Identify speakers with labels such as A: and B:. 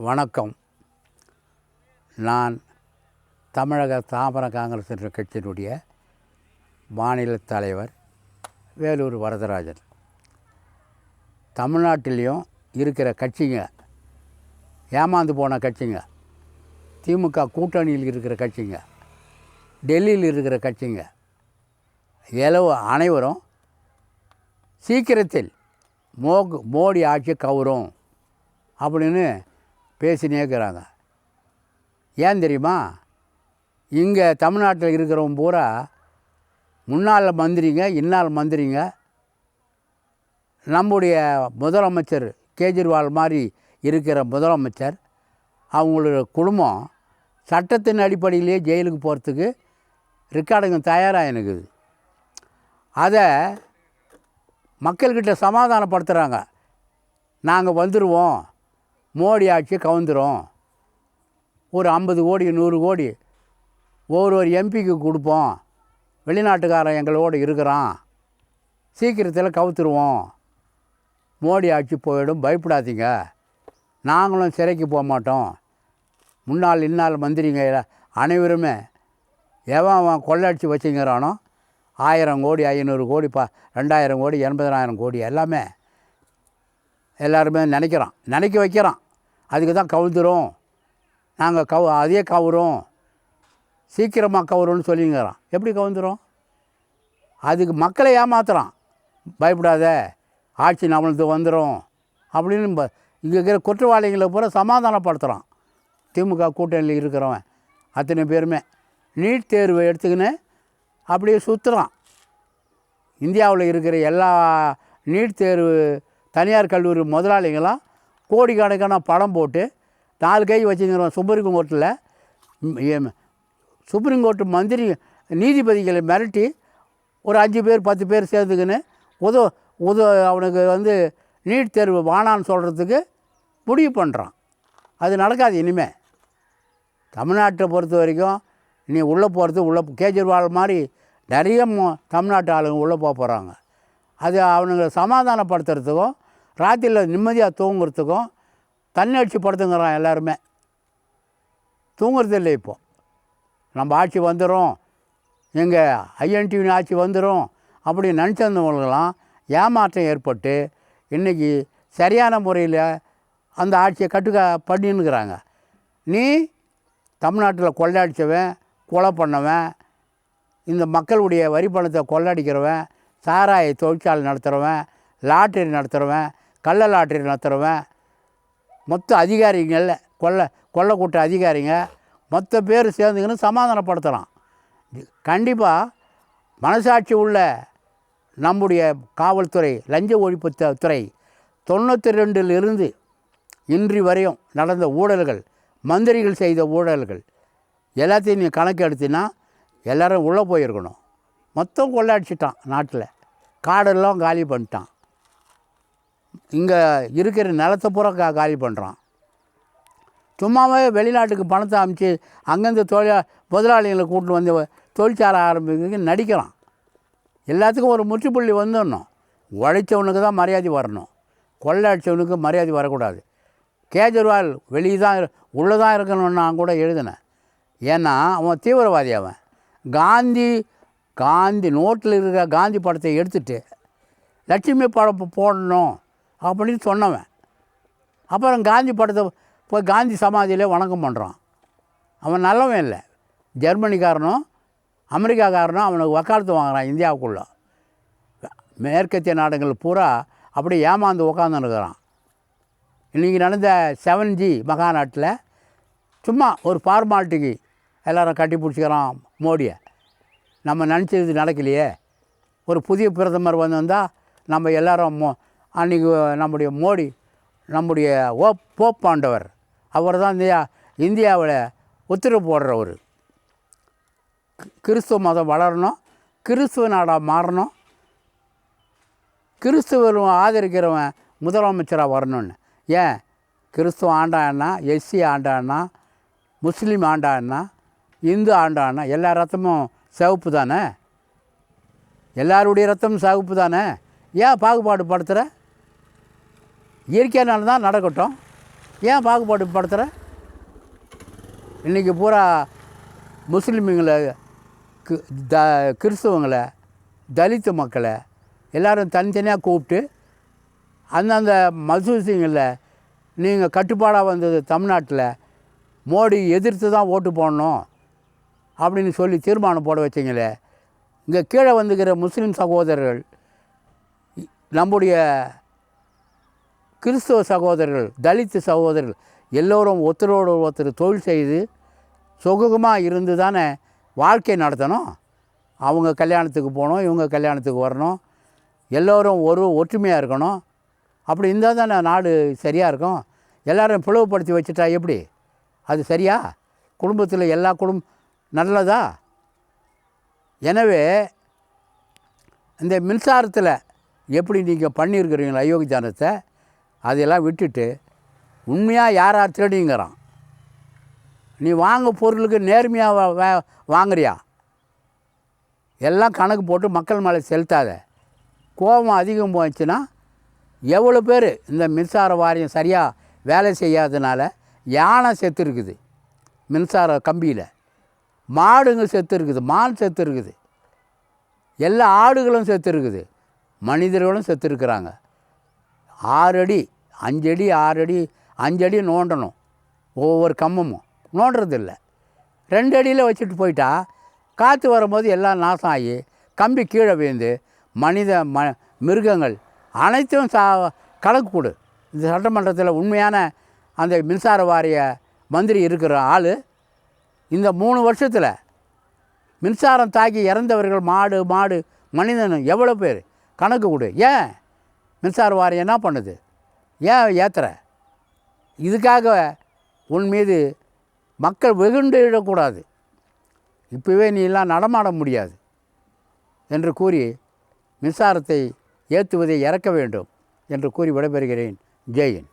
A: வணக்கம். நான் தமிழக தாமர காங்கிரஸ் என்ற கட்சியினுடைய மாநில தலைவர் வேலூர் வரதராஜன். தமிழ்நாட்டிலையும் இருக்கிற கட்சிங்க, ஏமாந்து போன கட்சிங்க, திமுக கூட்டணியில் இருக்கிற கட்சிங்க, டெல்லியில் இருக்கிற கட்சிங்க அனைவரும் சீக்கிரத்தில் மோடி ஆட்சி கவுரும் அப்படின்னு பேசினே இருக்கிறாங்க. ஏன் தெரியுமா? இங்கே தமிழ்நாட்டில் இருக்கிறவங்க பூரா முன்னாள் மந்திரிங்க, இன்னாள் மந்திரிங்க, நம்முடைய முதலமைச்சர் கேஜ்ரிவால் மாதிரி இருக்கிற முதலமைச்சர் அவங்களோட குடும்பம் சட்டத்தின் அடிப்படையிலே ஜெயிலுக்கு போகிறதுக்கு ரெக்கார்டுங்க தயாராக இருக்குது. அதை மக்கள்கிட்ட சமாதானப்படுத்துகிறாங்க. நாங்கள் வந்துடுவோம், மோடி ஆட்சி கவுந்துரும், ஒரு 50 கோடி 100 கோடி ஒரு எம்பிக்கு கொடுப்போம், வெளிநாட்டுக்காரன் எங்களோடு இருக்கிறான், சீக்கிரத்தில் கவுத்துருவோம், மோடி ஆட்சி போயிடும், பயப்படாதீங்க, நாங்களும் சிறைக்கு போக மாட்டோம், முன்னாள் இன்னாள் மந்திரிங்க அனைவருமே எவன் கொள்ளடிச்சு வச்சுங்கிறானோ 1000 கோடி 500 கோடி 2000 கோடி 80,000 கோடி எல்லாமே எல்லாருமே நினைக்க வைக்கிறான். அதுக்கு தான் கவுந்துரும், நாங்கள் அதே கவுரும், சீக்கிரமாக கவுரும்னு சொல்லிங்கிறான். எப்படி கவுந்துரும்? அதுக்கு மக்களை ஏமாத்துறான். பயப்படாத, ஆட்சி நம்மளுக்கு வந்துடும் அப்படின்னு இங்கே இருக்கிற குற்றவாளிகளை பூரா சமாதானப்படுத்துகிறான். திமுக கூட்டணியில் இருக்கிறவன் அத்தனை பேருமே நீட் தேர்வை எடுத்துக்கின்னு அப்படியே சுற்றுறான். இந்தியாவில் இருக்கிற எல்லா நீட் தேர்வு தனியார் கல்லூரி முதலாளிகளாம் கோடிக்கணக்கான படம் போட்டு 4 கை வச்சுக்கிறோம். சுப்ரீம் கோர்ட்டு மந்திரி நீதிபதிகளை மிரட்டி ஒரு 5 பேர் 10 பேர் சேர்த்துக்கின்னு அவனுக்கு நீட் தேர்வு வானான்னு சொல்கிறதுக்கு முடிவு பண்ணுறான். அது நடக்காது இனிமேல். தமிழ்நாட்டை பொறுத்த வரைக்கும் நீ உள்ளே போகிறது கேஜ்ரிவால் மாதிரி நிறைய தமிழ்நாட்டு ஆளுங்க உள்ளே போகிறாங்க. அது அவனுங்களை சமாதானப்படுத்துறதுக்கும் ராத்திரியில் நிம்மதியாக தூங்குறதுக்கும் தன்னெழுச்சி படுத்துங்கிறான். எல்லாருமே தூங்குறது இல்லை. இப்போது நம்ம ஆட்சி வந்துடும், எங்கள் ஐஎன்டிவி ஆட்சி வந்துடும் அப்படி நினச்சிருந்தவங்களுக்கெல்லாம் ஏமாற்றம் ஏற்பட்டு இன்றைக்கி சரியான முறையில் அந்த ஆட்சியை பண்ணின்னுக்கிறாங்க. நீ தமிழ்நாட்டில் கொள்ளையடித்தவன், கொலை பண்ணவன், இந்த மக்களுடைய வரி பணத்தை கொள்ளடிக்கிறவன், சாராய தொழிற்சாலை நடத்துகிறவன், லாட்ரி நடத்துகிறவன், கள்ள லாட்ரி நடத்துகிறவன், மொத்த அதிகாரிகள் கொள்ளக்கூட்ட அதிகாரிங்க மொத்த பேர் சேர்ந்துக்கின்னு சமாதானப்படுத்துகிறான். கண்டிப்பாக மனசாட்சி உள்ள நம்முடைய காவல்துறை, லஞ்ச ஒழிப்பு துறை 92 இன்று வரையும் நடந்த ஊழல்கள், மந்திரிகள் செய்த ஊழல்கள் எல்லாத்தையும் நீ கணக்கு எடுத்தினா எல்லோரும் உள்ளே போயிருக்கணும். மொத்தம் கொள்ளையடிச்சிட்டான். நாட்டில் காடெல்லாம் காலி பண்ணிட்டான். இங்கே இருக்கிற நிலத்தை பூரா காலி பண்ணுறான். சும்மாவே வெளிநாட்டுக்கு பணத்தை அனுப்பிச்சு அங்கேருந்து முதலாளிகளை கூட்டிட்டு வந்து தொழிற்சாலை ஆரம்பிக்கிறதுக்கு நடிக்கிறான். எல்லாத்துக்கும் ஒரு முற்றுப்புள்ளி வந்துடணும். உழைச்சவனுக்கு தான் மரியாதை வரணும், கொள்ளையடிச்சவனுக்கு மரியாதை வரக்கூடாது. கேஜ்ரிவால் வெளியே தான் உள்ளே தான் இருக்கணும்னு நான் கூட எழுதினேன். ஏன்னா அவன் தீவிரவாதி. அவன் காந்தி நோட்டில் இருக்கிற காந்தி படத்தை எடுத்துகிட்டு லட்சுமி படம் போடணும் அப்படின்னு சொன்னவன். அப்புறம் காந்தி படத்தை போய் காந்தி சமாதியிலே வணக்கம் பண்ணுறான். அவன் நல்லவன் இல்லை. ஜெர்மனிக்காரனும் அமெரிக்காக்காரனும் அவனுக்கு வக்காலத்து வாங்குறான். இந்தியாவுக்குள்ளே மேற்கத்திய நாடுகள் பூரா அப்படியே ஏமாந்து உக்காந்துருக்கிறான். இன்றைக்கி நடந்த 7G மகாநாட்டில் சும்மா ஒரு ஃபார்மாலிட்டிக்கு எல்லோரும் கட்டி பிடிச்சிக்கிறான் மோடியை. நம்ம நினச்சது நடக்கலையே. ஒரு புதிய பிரதமர் வந்தால் நம்ம எல்லோரும் அன்றைக்கி நம்முடைய மோடி, நம்முடைய போப் ஆண்டவர், அவர் தான் இந்தியாவில் உத்தரவு போடுறவர். கிறிஸ்துவ மதம் வளரணும், கிறிஸ்துவ நாடாக மாறணும், கிறிஸ்துவ ஆதரிக்கிறவன் முதலமைச்சராக வரணும்னு. ஏன் கிறிஸ்துவ ஆண்டான்னா, எஸ்சி ஆண்டான்னா, முஸ்லீம் ஆண்டான்னா, இந்து ஆண்டான்னா எல்லா ரத்தமும் சிவப்பு தானே, எல்லாருடைய ரத்தமும் சிவப்பு தானே. ஏன் பாகுபாடு படுத்துகிற? இயற்கையானால தான் நடக்கட்டும். ஏன் பாகுபாடு படுத்துகிற? இன்றைக்கி பூரா முஸ்லீமுங்களை, கிறிஸ்தவங்களை, தலித்து மக்களை எல்லோரும் தனித்தனியாக கூப்பிட்டு அந்தந்த மசூதிங்களில் நீங்கள் கட்டுப்பாடாக வந்தது தமிழ்நாட்டில் மோடி எதிர்த்து தான் ஓட்டு போடணும் அப்படின்னு சொல்லி தீர்மானம் போட வச்சிங்களே. இங்கே கீழே வந்துக்கிற முஸ்லீம் சகோதரர்கள், நம்முடைய கிறிஸ்தவ சகோதரர்கள், தலித்து சகோதரர்கள் எல்லோரும் ஒருத்தரோடு ஒருத்தர் தொழில் செய்து சுகமாக இருந்து தானே வாழ்க்கை நடத்தணும். அவங்க கல்யாணத்துக்கு போகணும், இவங்க கல்யாணத்துக்கு வரணும், எல்லோரும் ஒற்றுமையாக இருக்கணும். அப்படி இருந்தால் தானே நாடு சரியாக இருக்கும். எல்லோரும் பிளவுபடுத்தி வச்சுட்டா எப்படி? அது சரியா? குடும்பத்தில் எல்லா நல்லதா? எனவே இந்த மின்சாரத்தில் எப்படி நீங்கள் பண்ணியிருக்கிறீங்களா அயோக்கியத்தனத்தை, அதெல்லாம் விட்டுட்டு உண்மையாக யார் யார் திருடிங்கிறான். நீ வாங்க பொருளுக்கு நேர்மையாக வாங்குறியா? எல்லாம் கணக்கு போட்டு மக்கள் மேலே செலுத்தாத. கோபம் அதிகம் போச்சுன்னா எவ்வளோ பேர் இந்த மின்சார வாரியம் சரியாக வேலை செய்யாததுனால யானை செத்து இருக்குது, மின்சார கம்பியில் மாடுங்க செத்து இருக்குது, மான் செத்து இருக்குது, எல்லா ஆடுகளும் செத்து இருக்குது, மனிதர்களும் செத்து இருக்கிறாங்க. 6 அடி 5 அடி 6 அடி 5 அடி நோண்டணும். ஒவ்வொரு கம்பமும் நோண்டுறதில்ல. 2 அடியில் வச்சுட்டு போயிட்டா காற்று வரும்போது எல்லாம் நாசம் ஆகி கம்பி கீழே விழுந்து மிருகங்கள் அனைத்தும் கணக்கு கொடு. இந்த சட்டமன்றத்தில் உண்மையான அந்த மின்சார வாரிய மந்திரி இருக்கிற ஆள் இந்த 3 வருஷத்தில் மின்சாரம் தாக்கி இறந்தவர்கள் மாடு மனிதன் எவ்வளோ பேர் கணக்கு கொடு. ஏன் மின்சார வாரியம் என்ன பண்ணுது? ஏன் ஏற்றுற? இதுக்காக உன் மீது மக்கள் வெகுண்டு விடக்கூடாது. இப்போவே நீ எல்லாம் நடமாட முடியாது என்று கூறி மின்சாரத்தை ஏற்றுவதை இறக்க வேண்டும் என்று கூறி விடைபெறுகிறேன். ஜெய் ஹிந்த்.